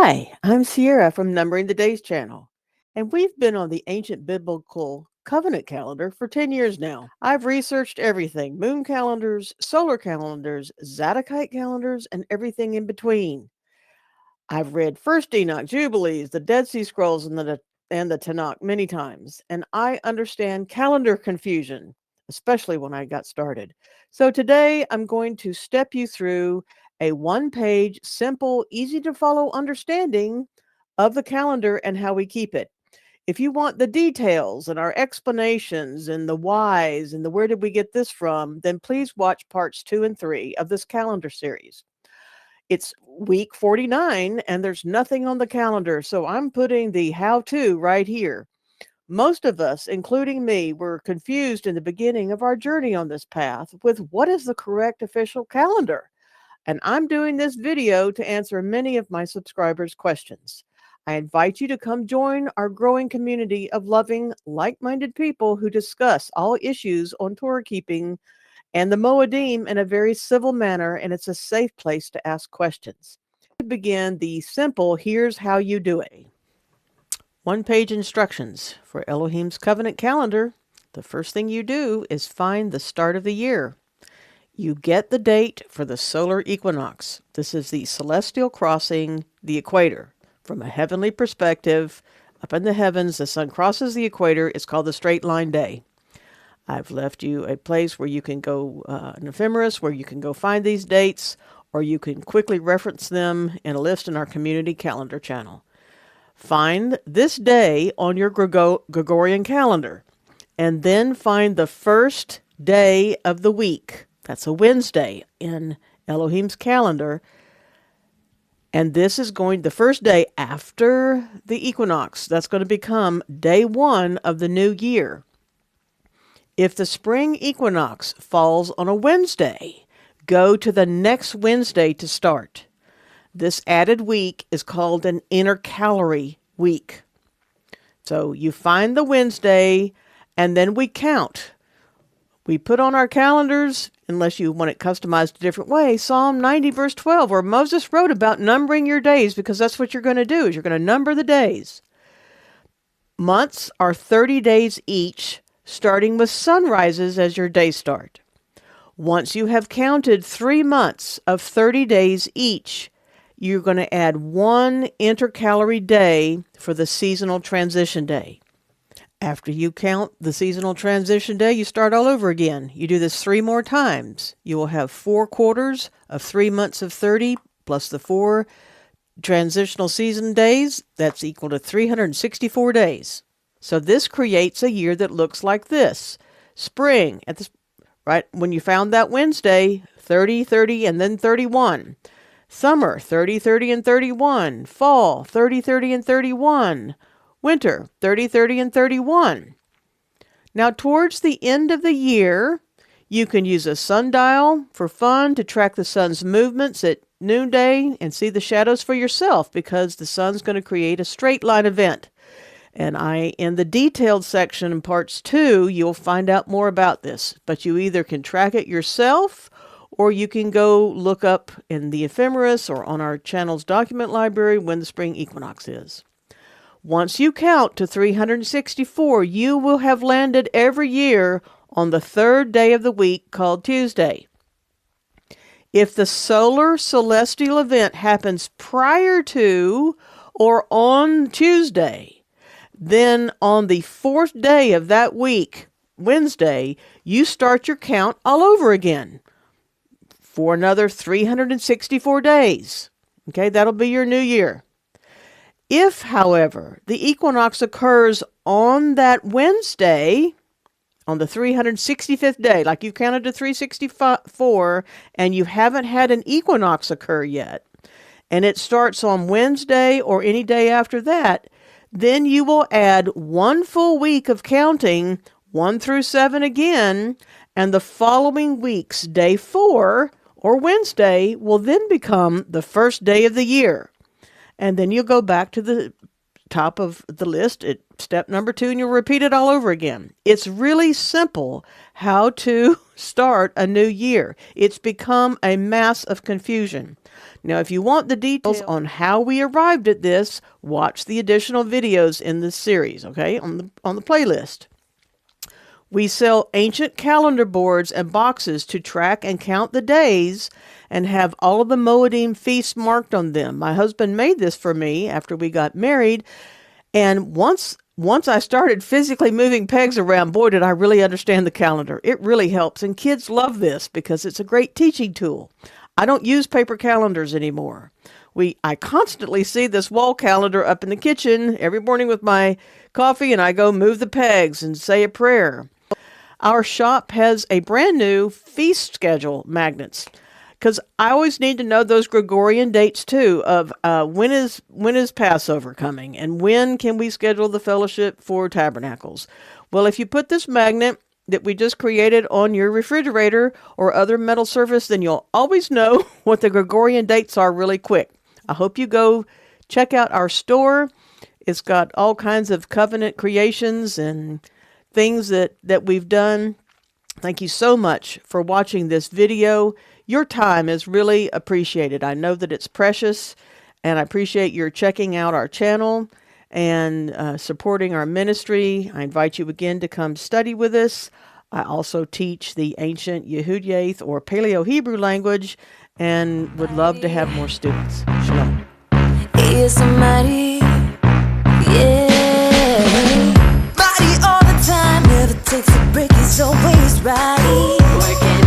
Hi, I'm Sierra from Numbering the Days channel, and we've been on the ancient biblical covenant calendar for 10 years now. I've researched everything: moon calendars, solar calendars, Zadokite calendars, and everything in between. I've read First Enoch, Jubilees, the Dead Sea Scrolls, and the Tanakh many times, and I understand calendar confusion, especially when I got started. So today I'm going to step you through a one-page, simple, easy-to-follow understanding of the calendar and how we keep it. If you want the details and our explanations and the whys and the where did we get this from, then please watch parts 2 and 3 of this calendar series. It's week 49 and there's nothing on the calendar, so I'm putting the how-to right here. Most of us, including me, were confused in the beginning of our journey on this path with what is the correct official calendar. And I'm doing this video to answer many of my subscribers' questions. I invite you to come join our growing community of loving, like-minded people who discuss all issues on Torah keeping and the Moedim in a very civil manner, and it's a safe place to ask questions. To begin the simple, here's how you do it. One-page instructions for Elohim's covenant calendar. The first thing you do is find the start of the year. You get the date for the solar equinox. This is the celestial crossing the equator. From a heavenly perspective, up in the heavens, the sun crosses the equator. It's called the straight line day. I've left you a place where you can go, an ephemeris, where you can go find these dates, or you can quickly reference them in a list in our community calendar channel. Find this day on your Gregorian calendar, and then find the first day of the week. That's a Wednesday in Elohim's calendar. And this is the first day after the equinox. That's going to become day 1 of the new year. If the spring equinox falls on a Wednesday, go to the next Wednesday to start. This added week is called an intercalary week. So you find the Wednesday, and then we count. We put on our calendars, unless you want it customized a different way, Psalm 90 verse 12, where Moses wrote about numbering your days, because that's what you're going to do, is you're going to number the days. Months are 30 days each, starting with sunrises as your day start. Once you have counted 3 months of 30 days each, you're going to add 1 intercalary day for the seasonal transition day. After you count the seasonal transition day, you start all over again. You do this 3 more times. You will have 4 quarters of 3 months of 30 plus the 4 transitional season days. That's equal to 364 days. So this creates a year that looks like this. Spring, right when you found that Wednesday, 30, 30, and then 31. Summer, 30, 30, and 31. Fall, 30, 30, and 31. Winter, 30, 30, and 31. Now, towards the end of the year, you can use a sundial for fun to track the sun's movements at noonday and see the shadows for yourself, because the sun's going to create a straight line event. And in the detailed section in parts 2, you'll find out more about this. But you either can track it yourself, or you can go look up in the ephemeris or on our channel's document library when the spring equinox is. Once you count to 364, you will have landed every year on the 3rd day of the week, called Tuesday. If the solar celestial event happens prior to or on Tuesday, then on the 4th day of that week, Wednesday, you start your count all over again for another 364 days. Okay, that'll be your new year. If, however, the equinox occurs on that Wednesday, on the 365th day, like you've counted to 364, and you haven't had an equinox occur yet, and it starts on Wednesday or any day after that, then you will add 1 full week of counting, 1 through 7 again, and the following week's day 4, or Wednesday, will then become the first day of the year. And then you'll go back to the top of the list at step number 2, and you'll repeat it all over again. It's really simple how to start a new year. It's become a mass of confusion. Now, if you want the details on how we arrived at this, watch the additional videos in this series, okay, on the playlist. We sell ancient calendar boards and boxes to track and count the days and have all of the Moedim feasts marked on them. My husband made this for me after we got married, and once I started physically moving pegs around, boy, did I really understand the calendar. It really helps, and kids love this because it's a great teaching tool. I don't use paper calendars anymore. I constantly see this wall calendar up in the kitchen every morning with my coffee, and I go move the pegs and say a prayer. Our shop has a brand new feast schedule magnets, because I always need to know those Gregorian dates too of when is Passover coming and when can we schedule the fellowship for tabernacles. Well, if you put this magnet that we just created on your refrigerator or other metal surface, then you'll always know what the Gregorian dates are really quick. I hope you go check out our store. It's got all kinds of covenant creations and things that we've done. Thank you so much for watching this video. Your time is really appreciated. I know that it's precious, and I appreciate your checking out our channel and supporting our ministry. I invite you again to come study with us. I also teach the ancient Yehudiath or Paleo-Hebrew language and would love to have more students. Shalom. He is somebody, yeah. Body all the time, never takes a break, he's always right. Working